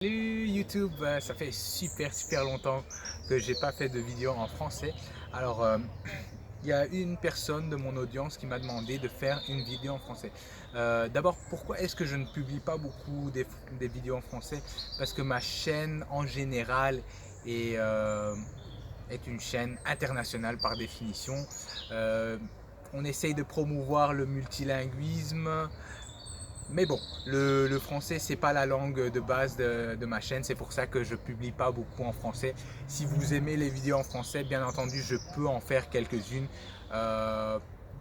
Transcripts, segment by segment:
Salut YouTube, ça fait super longtemps que j'ai pas fait de vidéo en français. Alors, il y a une personne de mon audience qui m'a demandé de faire une vidéo en français. D'abord, pourquoi est-ce que je ne publie pas beaucoup des vidéos en français? Parce que ma chaîne en général est, euh, est une chaîne internationale par définition. Euh, on essaye de promouvoir le multilinguisme. Mais bon, le français, c'est pas la langue de base de ma chaîne, c'est pour ça que je publie pas beaucoup en français. Si vous aimez les vidéos en français, bien entendu, je peux en faire quelques-unes, euh,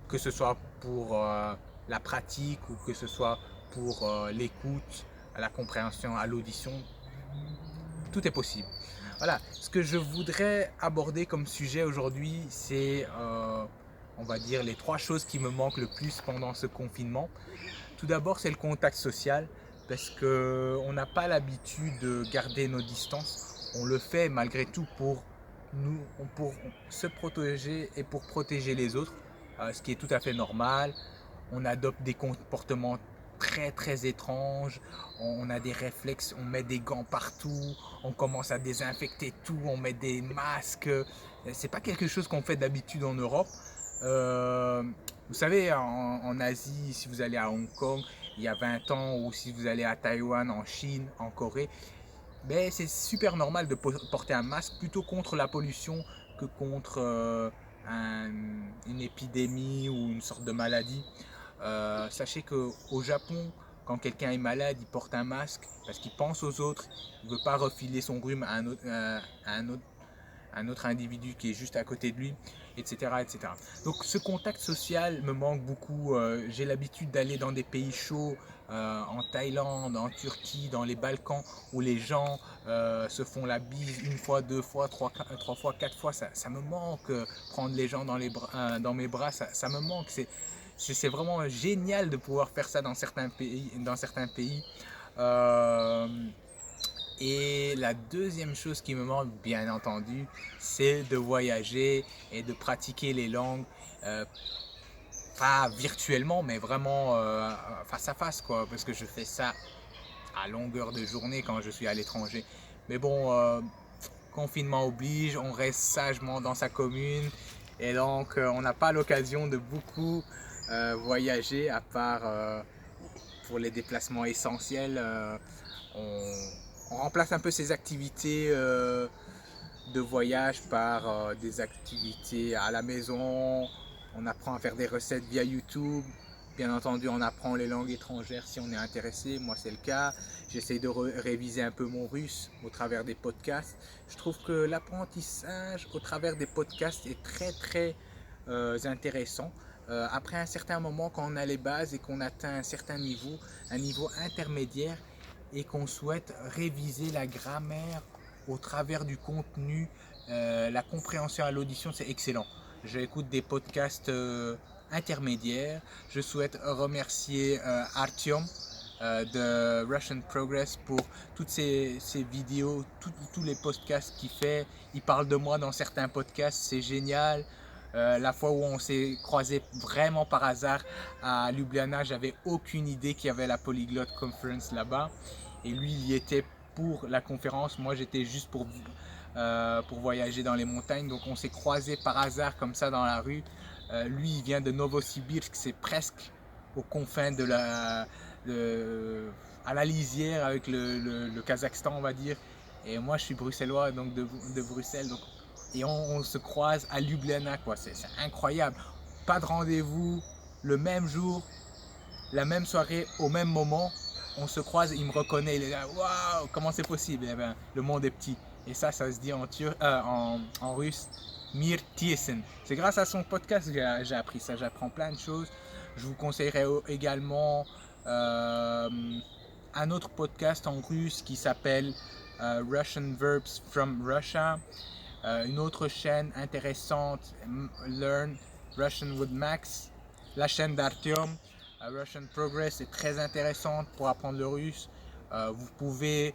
que ce soit pour la pratique ou que ce soit pour l'écoute, la compréhension, à l'audition, tout est possible. Voilà, ce que je voudrais aborder comme sujet aujourd'hui, c'est, on va dire, les trois choses qui me manquent le plus pendant ce confinement. Tout d'abord, c'est le contact social, parce qu'on n'a pas l'habitude de garder nos distances. On le fait malgré tout pour se protéger et pour protéger les autres, ce qui est tout à fait normal. On adopte des comportements très étranges, on a des réflexes, on met des gants partout, on commence à désinfecter tout, on met des masques. C'est pas quelque chose qu'on fait d'habitude en Europe. Euh, Vous savez, en Asie, si vous allez à Hong Kong il y a 20 ans, ou si vous allez à Taïwan, en Chine, en Corée, ben, c'est super normal de porter un masque plutôt contre la pollution que contre une épidémie ou une sorte de maladie. Sachez qu'au Japon, quand quelqu'un est malade, il porte un masque parce qu'il pense aux autres, il ne veut pas refiler son rhume à un autre individu qui est juste à côté de lui, etc., etc. Donc ce contact social me manque beaucoup. J'ai l'habitude d'aller dans des pays chauds, en Thaïlande, en Turquie, dans les Balkans, où les gens se font la bise une fois, deux fois, trois fois, quatre fois. Ça me manque. Prendre les gens dans mes bras, ça me manque. C'est vraiment génial de pouvoir faire ça dans certains pays. Euh, et la deuxième chose qui me manque, bien entendu, c'est de voyager et de pratiquer les langues, euh, pas virtuellement, mais vraiment face à face, quoi, parce que je fais ça à longueur de journée quand je suis à l'étranger. Mais bon, confinement oblige, on reste sagement dans sa commune, et donc on n'a pas l'occasion de beaucoup voyager, à part pour les déplacements essentiels. On, on remplace un peu ces activités de voyage par des activités à la maison. On apprend à faire des recettes via YouTube. Bien entendu, on apprend les langues étrangères si on est intéressé. Moi, c'est le cas. J'essaie de réviser un peu mon russe au travers des podcasts. Je trouve que l'apprentissage au travers des podcasts est très intéressant. Après un certain moment, quand on a les bases et qu'on atteint un niveau intermédiaire, et qu'on souhaite réviser la grammaire au travers du contenu, la compréhension à l'audition, c'est excellent. J'écoute des podcasts intermédiaires. Je souhaite remercier Artyom de Russian Progress pour toutes ces vidéos, tous les podcasts qu'il fait. Il parle de moi dans certains podcasts, c'est génial. La fois où on s'est croisé vraiment par hasard à Ljubljana, j'avais aucune idée qu'il y avait la Polyglot Conference là-bas. Et lui, il y était pour la conférence. Moi, j'étais juste pour voyager dans les montagnes. Donc, on s'est croisé par hasard comme ça dans la rue. Lui, il vient de Novosibirsk, c'est presque aux confins à la lisière avec le Kazakhstan, on va dire. Et moi, je suis bruxellois, donc de Bruxelles. Donc, et on se croise à Ljubljana, quoi. C'est incroyable. Pas de rendez-vous, le même jour, la même soirée, au même moment. On se croise, il me reconnaît, il est là, waouh, comment c'est possible? Eh ben, le monde est petit. Et ça se dit en russe, Mir Tiesen. C'est grâce à son podcast que j'ai appris ça. J'apprends plein de choses. Je vous conseillerais également euh, un autre podcast en russe qui s'appelle Russian Verbs from Russia. Une autre chaîne intéressante, Learn Russian with Max. La chaîne d'Artyom, Russian Progress, est très intéressante pour apprendre le russe. Vous pouvez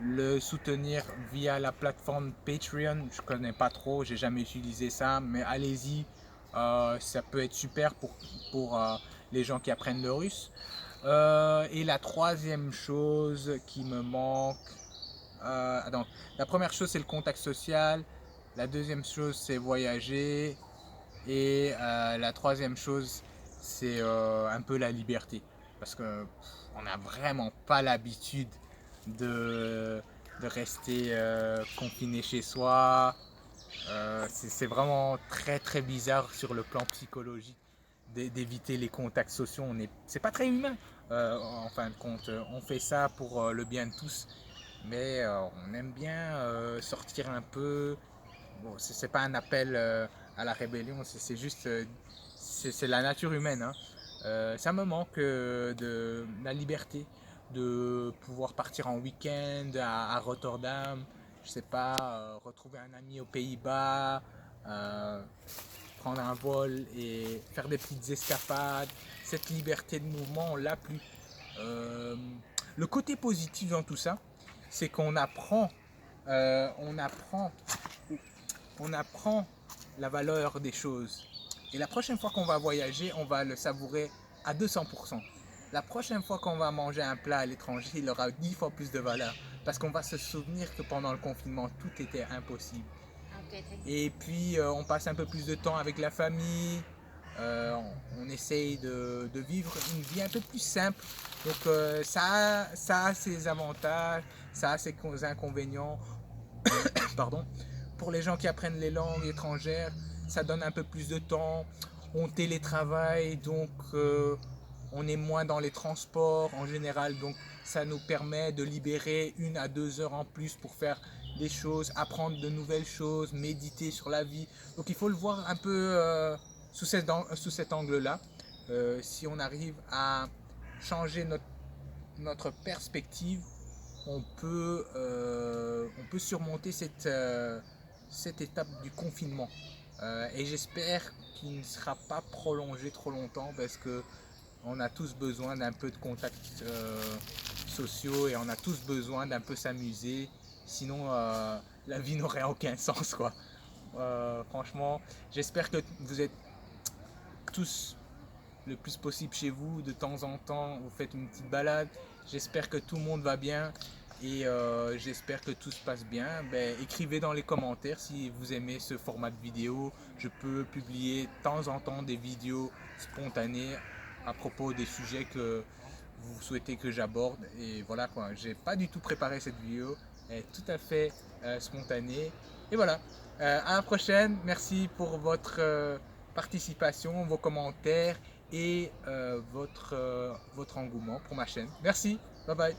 le soutenir via la plateforme Patreon. Je connais pas trop, j'ai jamais utilisé ça, mais allez-y, ça peut être super pour les gens qui apprennent le russe. Et la troisième chose qui me manque, attends, la première chose c'est le contact social, la deuxième chose c'est voyager et la troisième chose c'est un peu la liberté parce que on n'a vraiment pas l'habitude de, de rester confiné chez soi. C'est vraiment très très bizarre sur le plan psychologique d'éviter les contacts sociaux. C'est pas très humain. En fin de compte, on fait ça pour le bien de tous, mais on aime bien sortir un peu. Bon, c'est pas un appel à la rébellion, c'est juste, c'est la nature humaine, hein. Ça me manque de la liberté, de pouvoir partir en week-end à Rotterdam, je sais pas, retrouver un ami aux Pays-Bas, euh, prendre un vol et faire des petites escapades. Cette liberté de mouvement, on l'a plus. Euh, le côté positif dans tout ça, c'est qu'on apprend, euh, on apprend, on apprend la valeur des choses. Et la prochaine fois qu'on va voyager, on va le savourer à 200%. La prochaine fois qu'on va manger un plat à l'étranger, il aura 10 fois plus de valeur. Parce qu'on va se souvenir que pendant le confinement, tout était impossible. Et puis, on passe un peu plus de temps avec la famille. euh, on essaye de vivre une vie un peu plus simple. Donc, ça a ses avantages, ça a ses inconvénients. Pardon. Pour les gens qui apprennent les langues étrangères, ça donne un peu plus de temps. On télétravaille, donc on est moins dans les transports en général. Donc ça nous permet de libérer 1 à 2 heures en plus pour faire des choses, apprendre de nouvelles choses, méditer sur la vie. Donc il faut le voir un peu sous cet angle-là. Si on arrive à changer notre perspective, on peut surmonter cette étape du confinement. Et j'espère qu'il ne sera pas prolongé trop longtemps parce que on a tous besoin d'un peu de contacts sociaux et on a tous besoin d'un peu s'amuser. Sinon, la vie n'aurait aucun sens, quoi. Franchement, j'espère que vous êtes tous le plus possible chez vous. De temps en temps, vous faites une petite balade. J'espère que tout le monde va bien et j'espère que tout se passe bien. Ben, écrivez dans les commentaires si vous aimez ce format de vidéo. Je peux publier de temps en temps des vidéos spontanées à propos des sujets que vous souhaitez que j'aborde. Et voilà quoi, j'ai pas du tout préparé cette vidéo. Elle est tout à fait spontanée. Et voilà, à la prochaine. Merci pour votre participation, vos commentaires et votre engouement pour ma chaîne. Merci, bye bye.